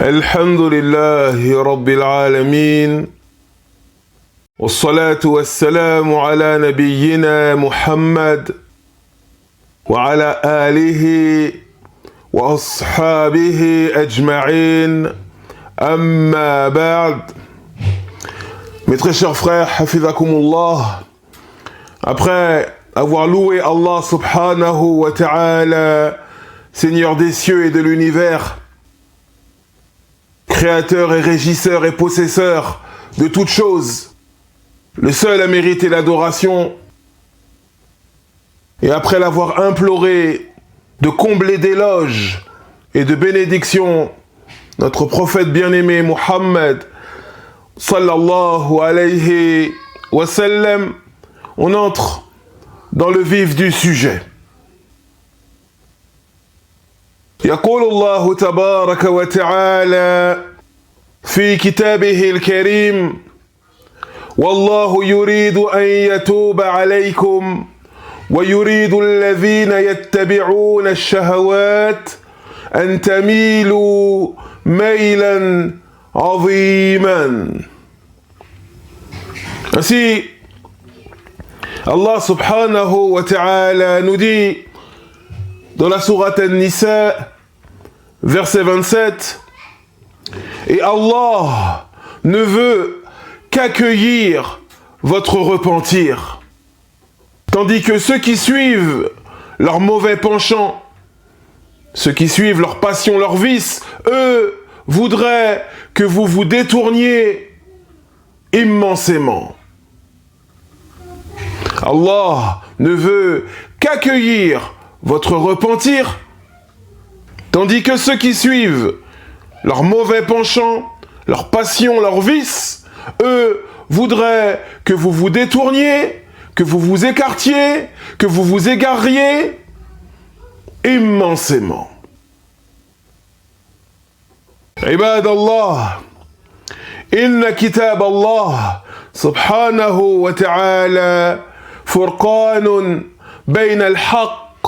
الحمد لله رب العالمين والصلاة والسلام على نبينا محمد وعلى آله وأصحابه أجمعين أما بعد. Mes très chers frères, Hafizakumullah, après avoir loué Allah subhanahu wa ta'ala, Seigneur des cieux et de l'univers, créateur et régisseur et possesseur de toutes choses, le seul à mériter l'adoration, et après l'avoir imploré de combler d'éloges et de bénédictions notre prophète bien-aimé Muhammad sallallahu alayhi wa sallam, on entre dans le vif du sujet. يقول الله تبارك وتعالى في كتابه الكريم: والله يريد أن يتوب عليكم ويريد الذين يتبعون الشهوات أن تميلوا ميلا عظيما. Ainsi, Allah subhanahu wa ta'ala nous dit dans la sourate An-Nisa, verset 27, et Allah ne veut qu'accueillir votre repentir, tandis que ceux qui suivent leurs mauvais penchants, ceux qui suivent leurs passions, leurs vices, eux voudraient que vous vous détourniez immensément. Allah ne veut qu'accueillir votre repentir, tandis que ceux qui suivent leurs mauvais penchants, leurs passions, leurs vices, eux voudraient que vous vous détourniez, que vous vous écartiez, que vous vous égariez immensément. عباد الله، إن كتاب الله سبحانه وتعالى فرقان بين الحق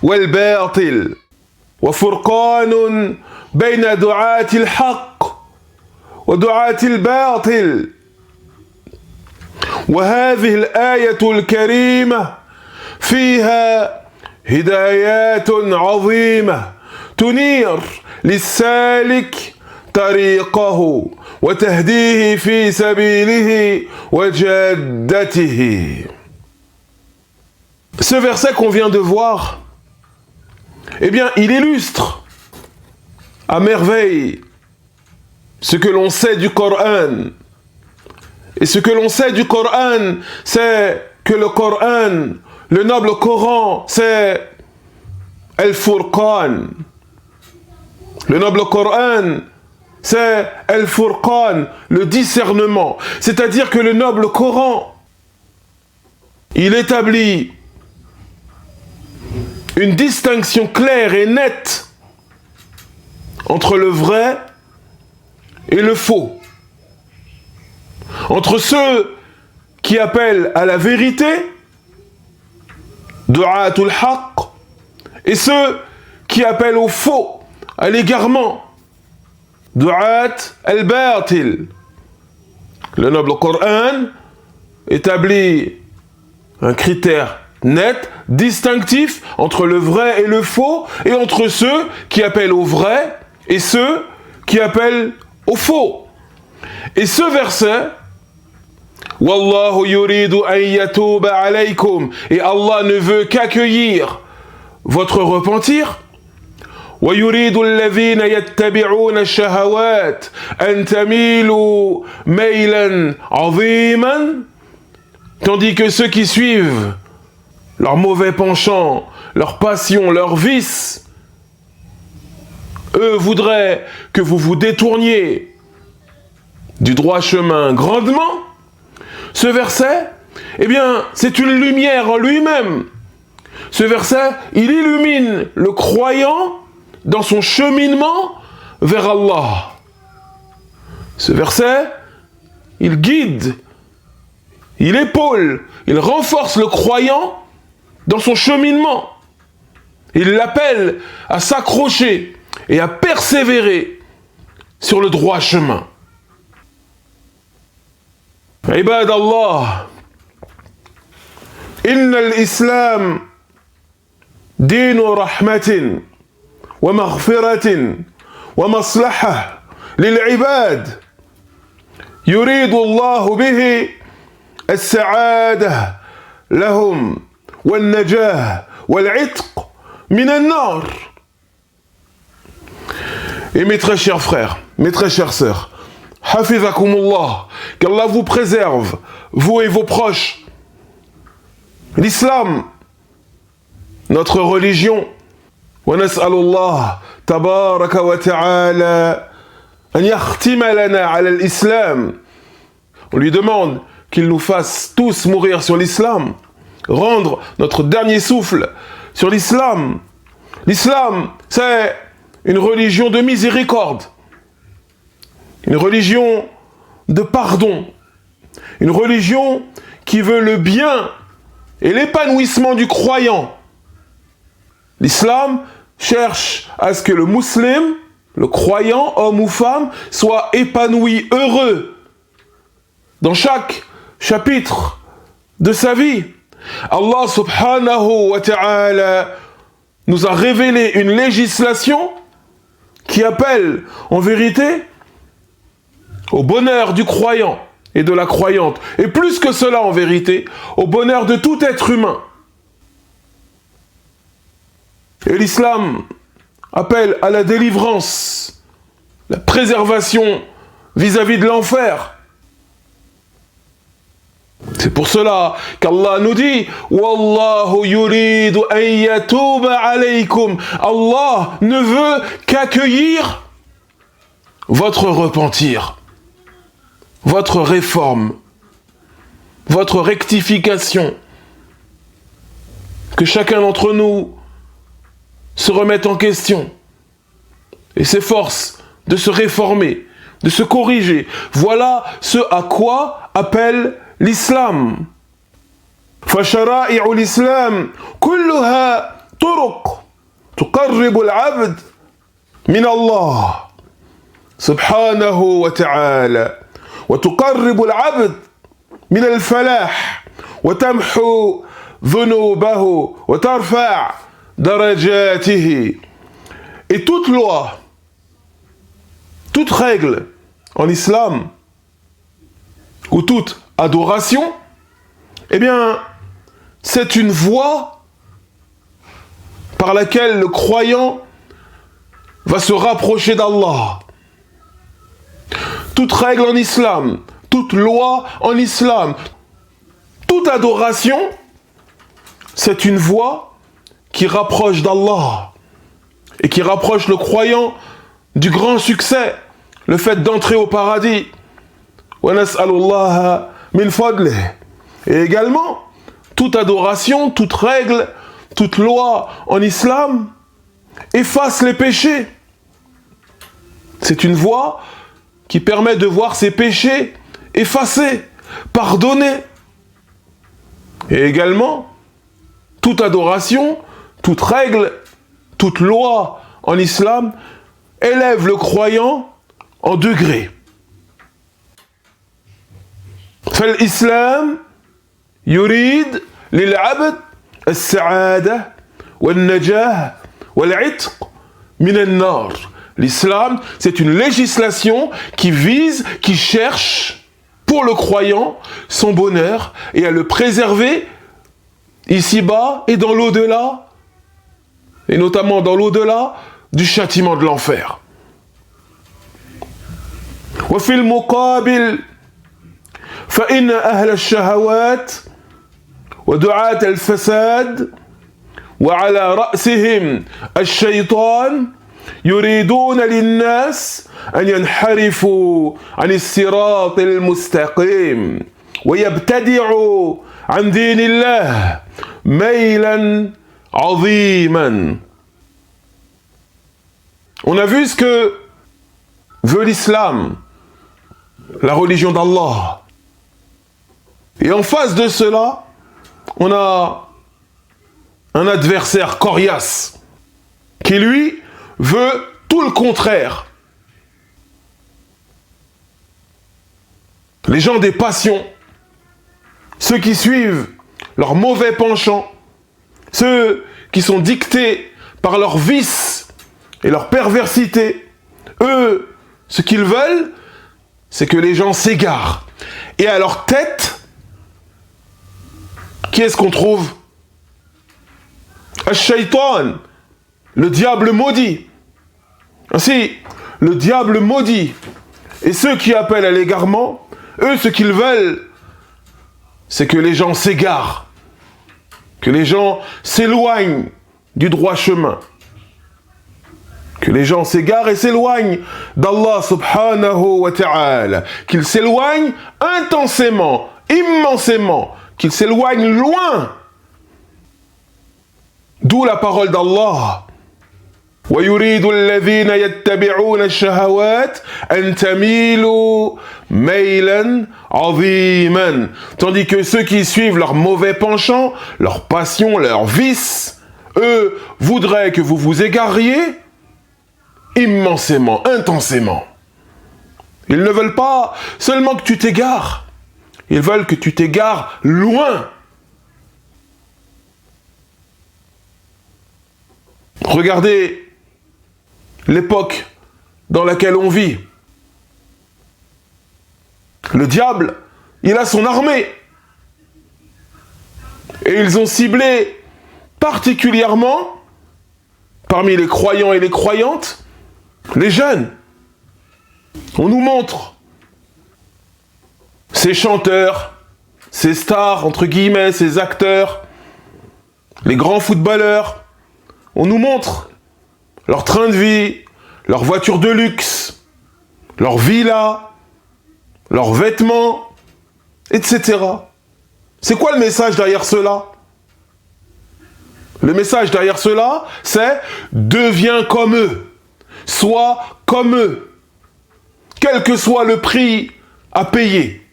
والباطل، وفرقان بين دعاة الحق ودعاة الباطل. وهذه الآية الكريمة فيها هدايات عظيمة تنير للسالك طريقه وتهديه في سبيله وجادته. Ce verset qu'on vient de voir, eh bien, il illustre à merveille ce que l'on sait du Coran. Et ce que l'on sait du Coran, c'est que le Coran, le noble Coran, c'est Al-Furqan. Le noble Coran, c'est Al-Furqan, le discernement. C'est-à-dire que le noble Coran, il établit une distinction claire et nette entre le vrai et le faux, entre ceux qui appellent à la vérité, du'atul haqq, et ceux qui appellent au faux, à l'égarement, du'at al-batil. Le noble Coran établit un critère net, distinctif entre le vrai et le faux, et entre ceux qui appellent au vrai et ceux qui appellent au faux. Et ce verset, Wallahu yuridu an yatuba alaykum, et Allah ne veut qu'accueillir votre repentir, wa yuridu alladhina yattabi'una ash-shahawat an tamilu maylan 'aziman, tandis que ceux qui suivent leurs mauvais penchants, leurs passions, leurs vices, eux voudraient que vous vous détourniez du droit chemin grandement. Ce verset, eh bien, c'est une lumière en lui-même. Ce verset, il illumine le croyant dans son cheminement vers Allah. Ce verset, il guide, il épaule, il renforce le croyant dans son cheminement. Il l'appelle à s'accrocher et à persévérer sur le droit chemin. عباد الله إن الإسلام دين رحمة ومغفرة ومصلحة للعباد يريد الله به السعادة لهم والنجاة والعتق من النار. Et mes très chers frères, mes très chères sœurs, Hafizakumullah, qu'Allah vous préserve, vous et vos proches. L'islam, notre religion, ونسأل الله تبارك وتعالى أن يختم لنا على الإسلام. On lui demande qu'il nous fasse tous mourir sur l'islam, rendre notre dernier souffle sur l'islam. L'islam, c'est une religion de miséricorde, une religion de pardon, une religion qui veut le bien et l'épanouissement du croyant. L'islam cherche à ce que le musulman, le croyant, homme ou femme, soit épanoui, heureux dans chaque chapitre de sa vie. Allah subhanahu wa ta'ala nous a révélé une législation qui appelle en vérité au bonheur du croyant et de la croyante, et plus que cela en vérité, au bonheur de tout être humain. Et l'islam appelle à la délivrance, la préservation vis-à-vis de l'enfer. C'est pour cela qu'Allah nous dit Wallahu yuridu an yatuba alaykum. Allah ne veut qu'accueillir votre repentir, votre réforme, votre rectification. Que chacun d'entre nous se remette en question et s'efforce de se réformer, de se corriger. Voilà ce à quoi appelle l'islam. فشرائع الإسلام كلها طرق تقرب العبد من الله سبحانه وتعالى وتقرب العبد من الفلاح وتمحو ذنوبه وترفع درجاته. Et toute loi, toute règle en islam ou toute adoration, eh bien, c'est une voie par laquelle le croyant va se rapprocher d'Allah. Toute règle en islam, toute loi en islam, toute adoration, c'est une voie qui rapproche d'Allah et qui rapproche le croyant du grand succès, le fait d'entrer au paradis. وَنَسْأَلُ min fadlih. Et également, toute adoration, toute règle, toute loi en islam efface les péchés. C'est une voie qui permet de voir ses péchés effacés, pardonnés. Et également, toute adoration, toute règle, toute loi en islam élève le croyant en degrés. فالإسلام يريد للعبد السعادة والنجاة والعتق من النار. L'islam, c'est une législation qui vise, qui cherche pour le croyant son bonheur et à le préserver ici-bas et dans l'au-delà, et notamment dans l'au-delà du châtiment de l'enfer. وفي المقابل فإن أهل الشهوات ودعاة الفساد وعلى رأسهم الشيطان يريدون للناس أن ينحرفوا عن الصراط المستقيم ويبتدعوا عن دين الله ميلا عظيما. On a vu ce que veut l'islam, la religion d'Allah. Et en face de cela, on a un adversaire coriace qui, lui, veut tout le contraire. les gens des passions, ceux qui suivent leurs mauvais penchants, ceux qui sont dictés par leurs vices et leur perversité, eux, ce qu'ils veulent, c'est que les gens s'égarent. Et à leur tête, qui est-ce qu'on trouve? Ash-Shaytan, le diable maudit. Ainsi, le diable maudit et ceux qui appellent à l'égarement, eux, ce qu'ils veulent, c'est que les gens s'égarent, que les gens s'éloignent du droit chemin, que les gens s'égarent et s'éloignent d'Allah subhanahu wa ta'ala, qu'ils s'éloignent intensément, immensément, qu'ils s'éloignent loin. D'où la parole d'Allah. وَيُرِيدُ الَّذِينَ يَتَّبِعُونَ الشَّهَوَاتِ أَن تَمِيلُوا مَيْلًا عَظِيمًا. Tandis que ceux qui suivent leurs mauvais penchants, leurs passions, leurs vices, eux voudraient que vous vous égariez immensément, intensément. Ils ne veulent pas seulement que tu t'égares, ils veulent que tu t'égares loin. Regardez l'époque dans laquelle on vit. Le diable, il a son armée. Et ils ont ciblé particulièrement, parmi les croyants et les croyantes, les jeunes. On nous montre ces chanteurs, ces stars, entre guillemets, ces acteurs, les grands footballeurs. On nous montre leur train de vie, leurs voitures de luxe, leurs villas, leurs vêtements, etc. C'est quoi le message derrière cela? Le message derrière cela, c'est « deviens comme eux ». Sois comme eux, quel que soit le prix à payer.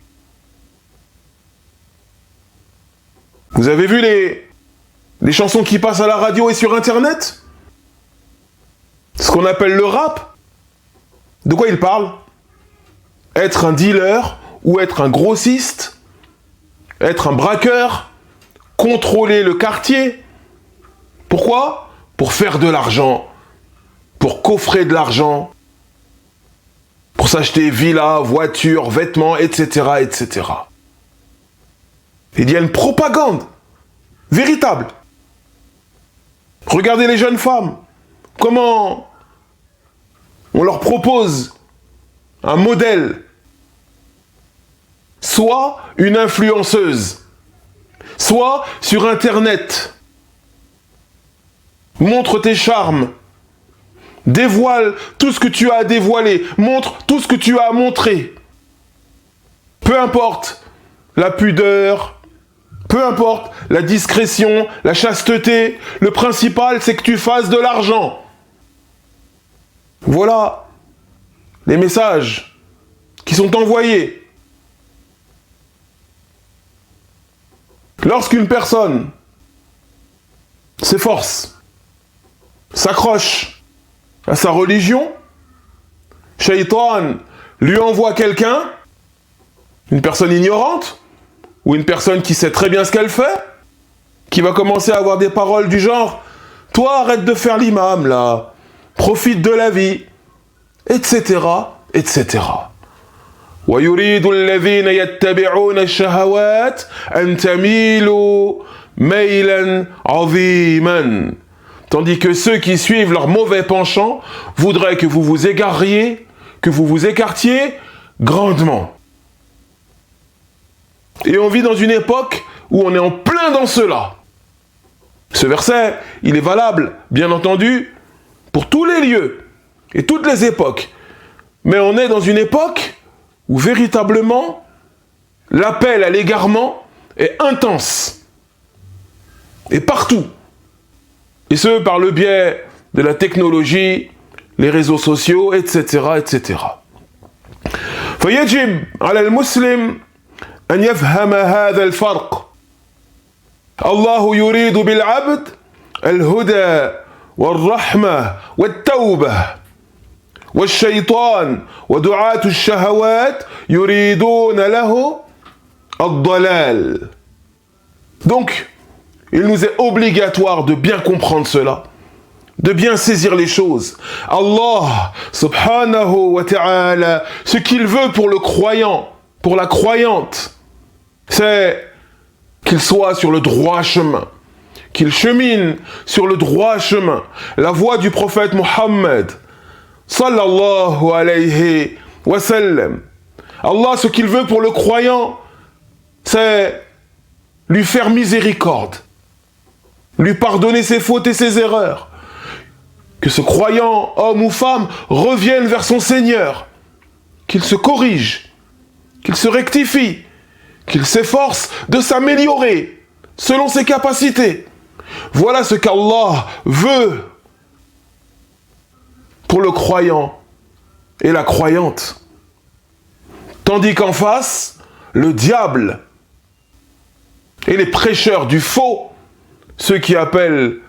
Vous avez vu les chansons qui passent à la radio et sur Internet? Ce qu'on appelle le rap. De quoi ils parlent? Être un dealer ou être un grossiste, être un braqueur, contrôler le quartier. Pourquoi? Pour faire de l'argent, pour coffrer de l'argent, pour s'acheter villas, voitures, vêtements, etc., etc. Il y a une propagande véritable. Regardez les jeunes femmes, comment on leur propose un modèle, soit une influenceuse, soit sur Internet. Montre tes charmes, dévoile tout ce que tu as à dévoiler, montre tout ce que tu as à montrer. Peu importe la pudeur, peu importe la discrétion, la chasteté, le principal c'est que tu fasses de l'argent. Voilà les messages qui sont envoyés. Lorsqu'une personne s'efforce, s'accroche à sa religion, Shaitan lui envoie quelqu'un, une personne ignorante, ou une personne qui sait très bien ce qu'elle fait, qui va commencer à avoir des paroles du genre « Toi, arrête de faire l'imam, là, profite de la vie », etc., etc. وَيُرِيدُ الَّذِينَ يَتَّبِعُونَ الشَّهَوَاتِ أَن تَمِيلُوا مَيْلًا عَظِيمًا. Tandis que ceux qui suivent leurs mauvais penchants voudraient que vous vous égariez, que vous vous écartiez grandement. Et on vit dans une époque où on est en plein dans cela. Ce verset, il est valable, bien entendu, pour tous les lieux et toutes les époques. Mais on est dans une époque où véritablement l'appel à l'égarement est intense. Et partout. Et ce, par le biais de la technologie, les réseaux sociaux, etc., etc. فيجب على المسلم أن يفهم هذا الفرق. الله يريد بالعبد الهدى والرحمة والتوبة والشيطان ودعاة الشهوات يريدون له الضلال. Donc, il nous est obligatoire de bien comprendre cela, de bien saisir les choses. Allah, subhanahu wa ta'ala, ce qu'il veut pour le croyant, pour la croyante, c'est qu'il soit sur le droit chemin, qu'il chemine sur le droit chemin, la voie du prophète Mohammed, sallallahu alayhi wa sallam. Allah, ce qu'il veut pour le croyant, c'est lui faire miséricorde, lui pardonner ses fautes et ses erreurs. Que ce croyant, homme ou femme, revienne vers son Seigneur, qu'il se corrige, qu'il se rectifie, qu'il s'efforce de s'améliorer selon ses capacités. Voilà ce qu'Allah veut pour le croyant et la croyante. Tandis qu'en face, le diable et les prêcheurs du faux, ceux qui appellent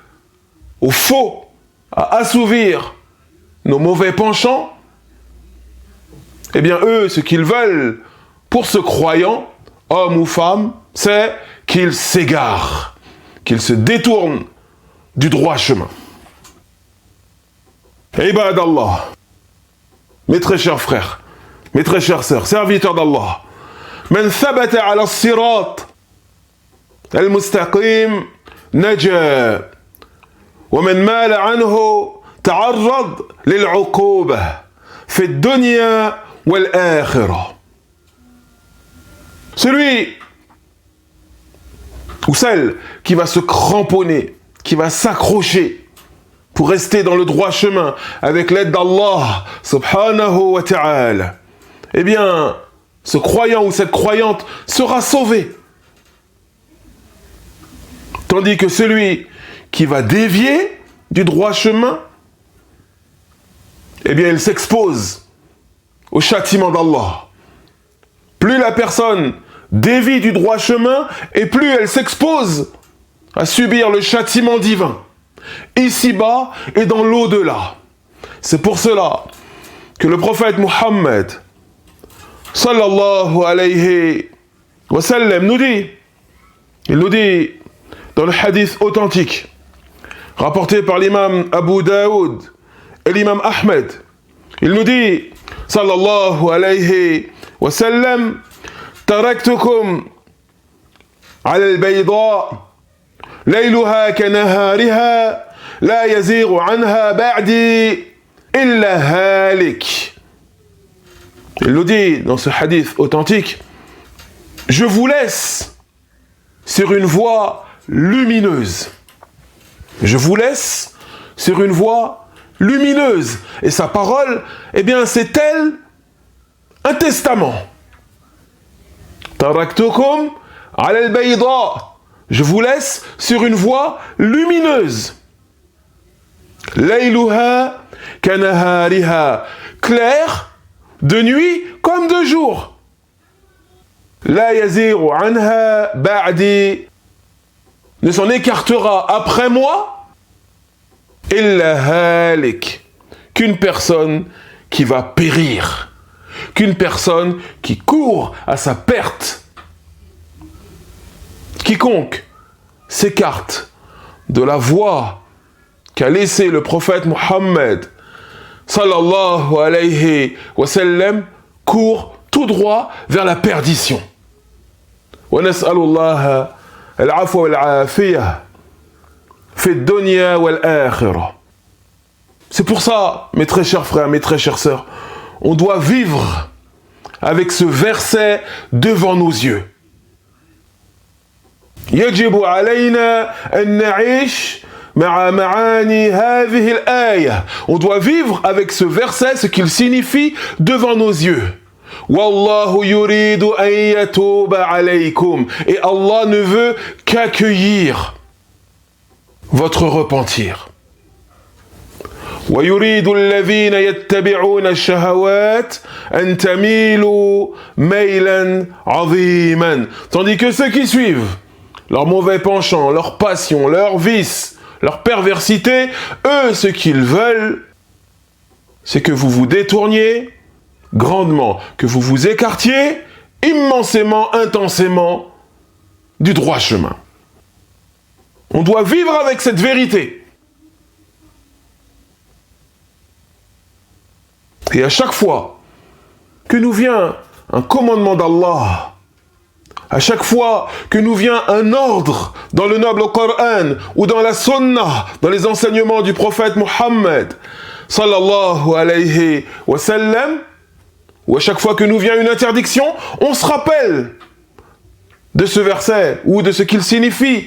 au faux, à assouvir nos mauvais penchants, eh bien eux, ce qu'ils veulent pour ce croyant, homme ou femme, c'est qu'il s'égare, qu'il se détourne du droit chemin. Ibadallah, mes très chers frères, mes très chères sœurs, serviteurs d'Allah, man thabata ala as-sirat al-mustaqim naja, wa man mala anhu ta'arrad lil'uqubah fi ad-dunya wal-akhirah. Celui ou celle qui va se cramponner, qui va s'accrocher pour rester dans le droit chemin avec l'aide d'Allah subhanahu wa ta'ala, eh bien, ce croyant ou cette croyante sera sauvé. Tandis que celui qui va dévier du droit chemin, eh bien, il s'expose au châtiment d'Allah. Plus la personne dévie du droit chemin, et plus elle s'expose à subir le châtiment divin, ici-bas et dans l'au-delà. C'est pour cela que le prophète Mohammed, sallallahu alayhi wa sallam, il nous dit dans le hadith authentique, rapporté par l'imam Abu Daoud et l'imam Ahmed, il nous dit, sallallahu alayhi wa sallam, taraktukum ala al-bayda layluha kanahariha la yaziru anha ba'di illa halik. Il nous dit dans ce hadith authentique, je vous laisse sur une voie lumineuse. Je vous laisse sur une voie lumineuse. Et sa parole, eh bien, c'est elle un testament. Taraktukum ala al-bayda. Je vous laisse sur une voie lumineuse. Layluha kanahariha. Claire de nuit comme de jour. La yaziru anha ba'di. Ne s'en écartera après moi illa halik. Qu'une personne qui va périr. Qu'une personne qui court à sa perte. Quiconque s'écarte de la voie qu'a laissé le prophète Mohammed sallallahu alayhi wa sallam court tout droit vers la perdition. Wa nas'alullaha al-afwa wal-afiyah fi ad-dunya wal-akhirah. C'est pour ça, mes très chers frères, mes très chères sœurs, on doit vivre avec ce verset devant nos yeux. يجب علينا أن نعيش مع معاني هذه الآية. On doit vivre avec ce verset, ce qu'il signifie devant nos yeux. Wallahu yuridu an yatuba alaykum. Et Allah ne veut qu'accueillir votre repentir. ويريد الذين يتبعون الشهوات أن تميلوا ميلا عظيما. Tandis que ceux qui suivent leurs mauvais penchants, leurs passions, leurs vices, leur perversité, eux, ce qu'ils veulent, c'est que vous vous détourniez grandement, que vous vous écartiez immensément, intensément du droit chemin. On doit vivre avec cette vérité. Et à chaque fois que nous vient un commandement d'Allah, à chaque fois que nous vient un ordre dans le noble Coran ou dans la Sunna, dans les enseignements du prophète Muhammad, sallallahu alayhi wa sallam, ou à chaque fois que nous vient une interdiction, on se rappelle de ce verset ou de ce qu'il signifie.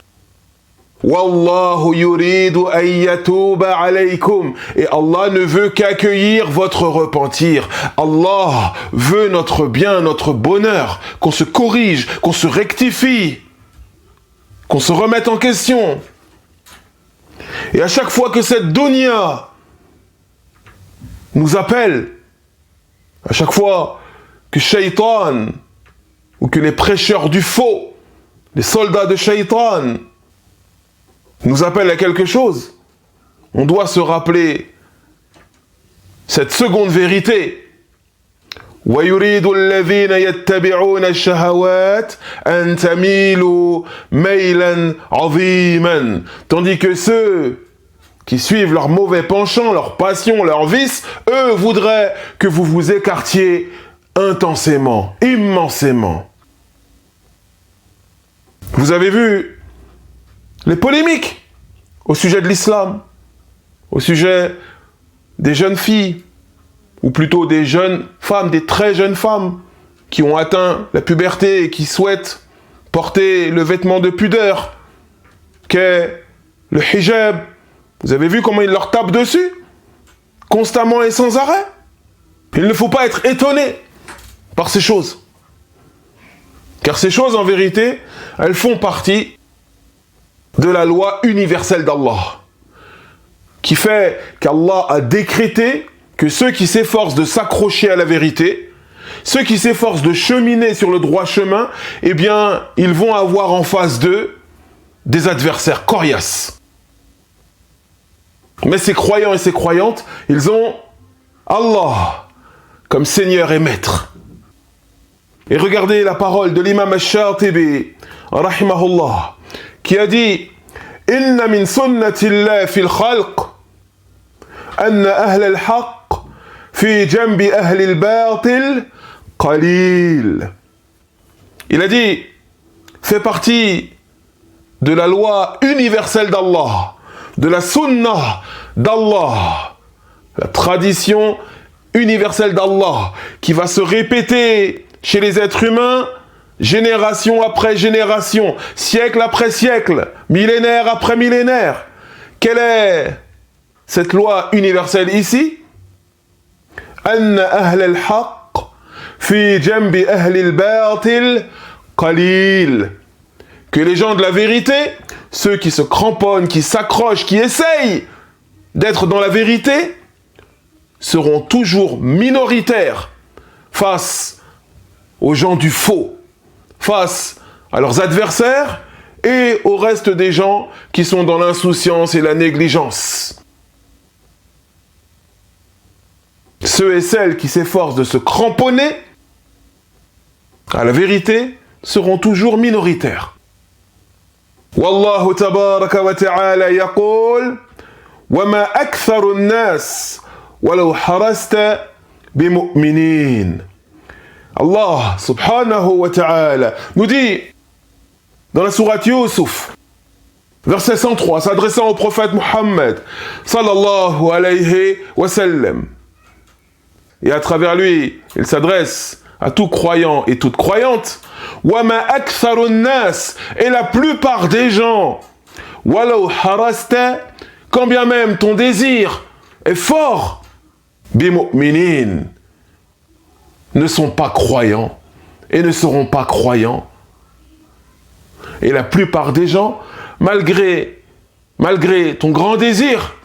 Wallahu yuridu an yatuba alaykum. Et Allah ne veut qu'accueillir votre repentir. Allah veut notre bien, notre bonheur, qu'on se corrige, qu'on se rectifie, qu'on se remette en question. Et à chaque fois que cette dunya nous appelle, à chaque fois que Shaitan, ou que les prêcheurs du faux, les soldats de Shaitan, nous appellent à quelque chose, on doit se rappeler cette seconde vérité. وَيُرِيدُ الَّذِينَ يَتَّبِعُونَ الشَّهَوَاتِ أَن تَمِيلُوا مَيْلًا عَظِيمًا. Tandis que ceux qui suivent leurs mauvais penchants, leurs passions, leurs vices, eux voudraient que vous vous écartiez intensément, immensément. Vous avez vu les polémiques au sujet de l'islam, au sujet des jeunes filles, ou plutôt des jeunes femmes, des très jeunes femmes, qui ont atteint la puberté et qui souhaitent porter le vêtement de pudeur, qu'est le hijab. Vous avez vu comment ils leur tapent dessus, constamment et sans arrêt. Il ne faut pas être étonné par ces choses. Car ces choses, en vérité, elles font partie de la loi universelle d'Allah, qui fait qu'Allah a décrété que ceux qui s'efforcent de s'accrocher à la vérité, ceux qui s'efforcent de cheminer sur le droit chemin, eh bien, ils vont avoir en face d'eux des adversaires coriaces. Mais ces croyants et ces croyantes, ils ont Allah comme Seigneur et Maître. Et regardez la parole de l'imam al-Shatibi, rahimahullah, qui a dit « Inna min sunnatillah fil khalq, anna ahl al-haq, fi jambi ahl al-batil, qalil. » Il a dit « Fait partie de la loi universelle d'Allah, de la sunnah d'Allah, la tradition universelle d'Allah, qui va se répéter chez les êtres humains, génération après génération, siècle après siècle, millénaire après millénaire. Quelle est cette loi universelle ici? Anna ahl al-haq fi jambi ahl al-batil qalil. Que les gens de la vérité, ceux qui se cramponnent, qui s'accrochent, qui essayent d'être dans la vérité, seront toujours minoritaires face aux gens du faux, face à leurs adversaires et au reste des gens qui sont dans l'insouciance et la négligence. Ceux et celles qui s'efforcent de se cramponner à la vérité seront toujours minoritaires. Wallahu tabaraka wa ta'ala yaqul wa ma aktharu an-nas walau harasta bimu'minin. Allah subhanahu wa ta'ala nous dit dans la sourate Yusuf, verset 103, s'adressant au prophète Muhammad sallallahu alayhi wa sallam, et à travers lui il s'adresse à tout croyant et toute croyante, wa ma aktharu an-nas, et la plupart des gens, walau harasta, quand bien même ton désir est fort, bimu'minin, ne sont pas croyants et ne seront pas croyants. Et la plupart des gens, malgré ton grand désir,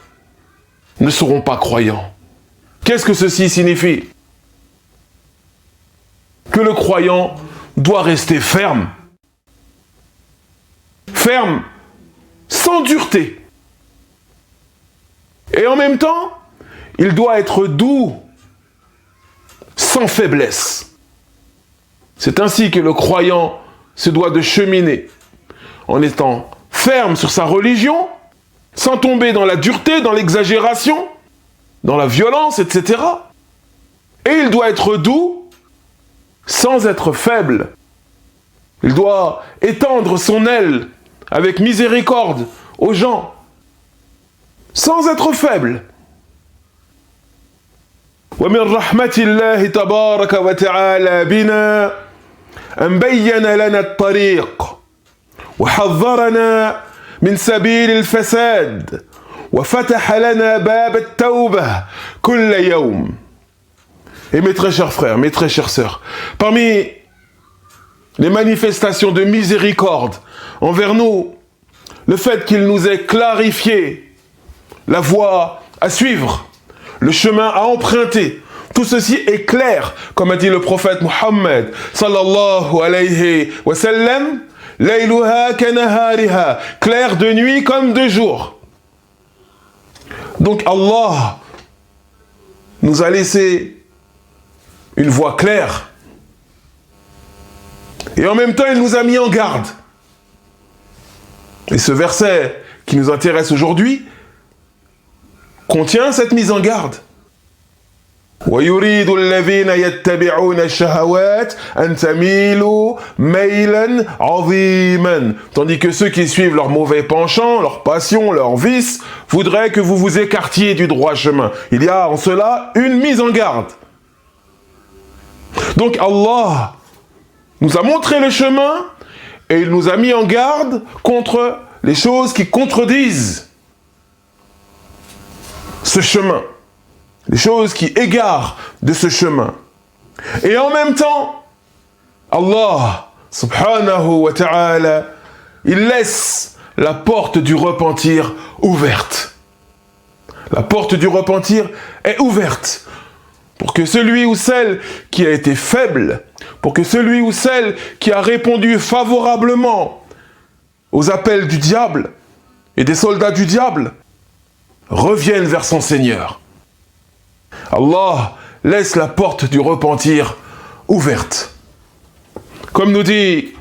ne seront pas croyants. Qu'est-ce que ceci signifie? Que le croyant doit rester ferme. Ferme, sans dureté. Et en même temps, il doit être doux, sans faiblesse. C'est ainsi que le croyant se doit de cheminer, en étant ferme sur sa religion, sans tomber dans la dureté, dans l'exagération, dans la violence, etc. Et il doit être doux, sans être faible. Il doit étendre son aile avec miséricorde aux gens, sans être faible. ومن رحمة الله تبارك وتعالى بنا أن بين لنا الطريق وحذرنا من سبيل الفساد وفتح لنا باب التوبة كل يوم. Et mes très chers frères, mes très chères sœurs, parmi les manifestations de miséricorde envers nous, le fait qu'il nous ait clarifié la voie à suivre, le chemin à emprunter, tout ceci est clair, comme a dit le prophète Muhammad sallallahu alayhi wa sallam, layluha kanahariha, clair de nuit comme de jour. Donc Allah nous a laissé une voie claire et en même temps il nous a mis en garde. Et ce verset qui nous intéresse aujourd'hui contient cette mise en garde. وَيُرِيدُ الَّذِينَ يَتَّبِعُونَ الشَّهَوَاتِ أَن تَمِيلُوا مَيْلًا عَظِيمًا. Tandis que ceux qui suivent leurs mauvais penchants, leurs passions, leurs vices, voudraient que vous vous écartiez du droit chemin. Il y a en cela une mise en garde. Donc Allah nous a montré le chemin et il nous a mis en garde contre les choses qui contredisent ce chemin, les choses qui égarent de ce chemin. Et en même temps, Allah subhanahu wa ta'ala, il laisse la porte du repentir ouverte. La porte du repentir est ouverte pour que celui ou celle qui a été faible, pour que celui ou celle qui a répondu favorablement aux appels du diable et des soldats du diable, revienne vers son Seigneur. Allah laisse la porte du repentir ouverte. Comme nous dit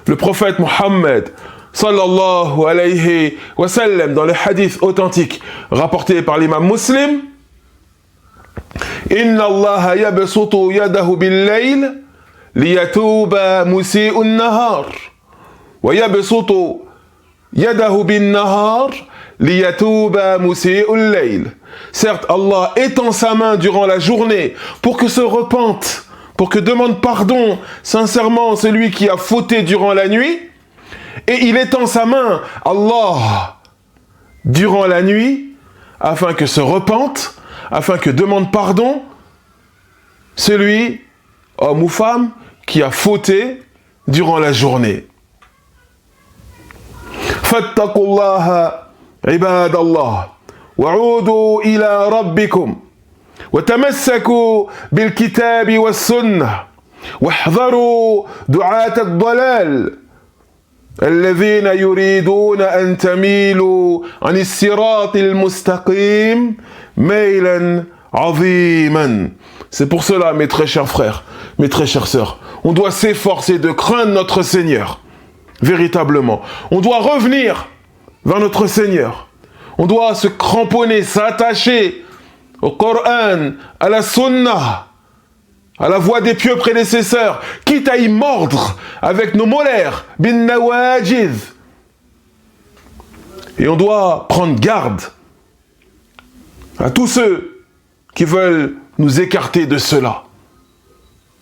le prophète Muhammad sallallahu alayhi wa sallam dans le hadith authentique rapporté par l'imam Muslim, Inna Allah yabsutu yadahu bil-layl liyatuba musi'un nahar wa yabsutu yadahu bin-nahar liyatuba musi'ul layl. Certes, Allah étend sa main durant la journée pour que se repente, pour que demande pardon sincèrement celui qui a fauté durant la nuit, et il étend sa main, Allah, durant la nuit, afin que se repente, afin que demande pardon celui, homme ou femme, qui a fauté durant la journée. Fattaqullaha ibadallah wa'udu ila rabbikum wa tamassaku bil kitabi was sunnah wahdharu du'at ad-dalal الذين يريدون أن تميلوا عن الصراط المستقيم ميلا عظيما. C'est pour cela, mes très chers frères, mes très chères sœurs, on doit s'efforcer de craindre notre Seigneur, véritablement. On doit revenir vers notre Seigneur. On doit se cramponner, s'attacher au Coran, à la Sunnah, à la voie des pieux prédécesseurs, quitte à y mordre avec nos molaires, bin nawajiz. Et on doit prendre garde à tous ceux qui veulent nous écarter de cela,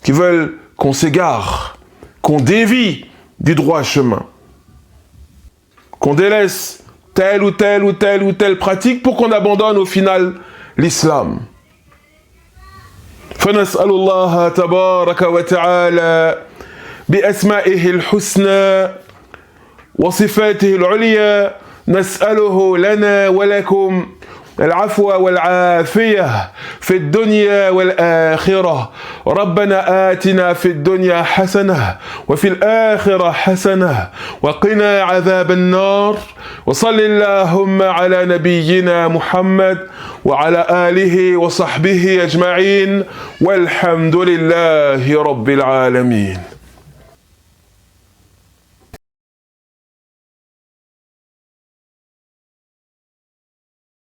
qui veulent qu'on s'égare, qu'on dévie du droit chemin, qu'on délaisse telle ou telle ou telle ou telle pratique pour qu'on abandonne au final l'islam. فنسأل الله تبارك وتعالى بأسمائه الحسنى وصفاته العليا نسأله لنا ولكم العفو والعافية في الدنيا والآخرة. ربنا آتنا في الدنيا حسنة وفي الآخرة حسنة وقنا عذاب النار. وصل اللهم على نبينا محمد وعلى آله وصحبه أجمعين والحمد لله رب العالمين.